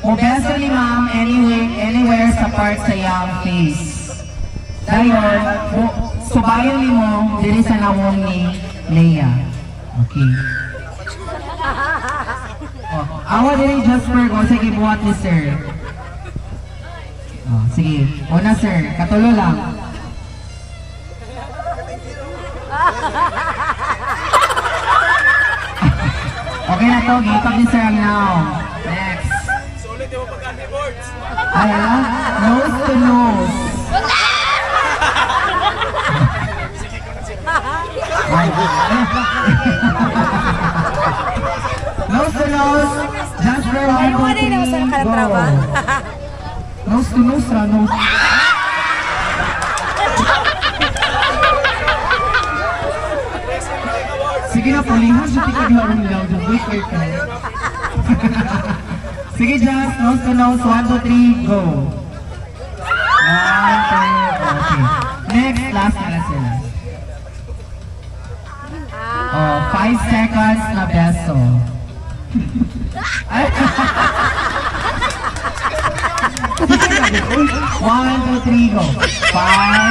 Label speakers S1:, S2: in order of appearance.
S1: Mobeso ni ma'am anywhere sa part sa iyang face. Dayon, subayan ni mo diri sa nawong ni Leia. Okay. Oh, awa diri Jasper ko sige buhat ni sir. Oh, sige. Una sir, katulo lang. Okay na to, gipag ni sir ang now. Next.
S2: Solid yung pagkani boards.
S1: Ay, ala? Nose to nose. Ay, nose to nose. Jasper, 1, 2, 3, go. Nose to nose, ra, nose. Sige na, pulihan siya tikaglarong lang. Wait, wait, wait. Sige, Jas, nose to nose, 1, 2, 3, go. 1, 2, okay. Next, last na sila. Oh, 5 seconds na beso. 1, 2, 3, go. 5,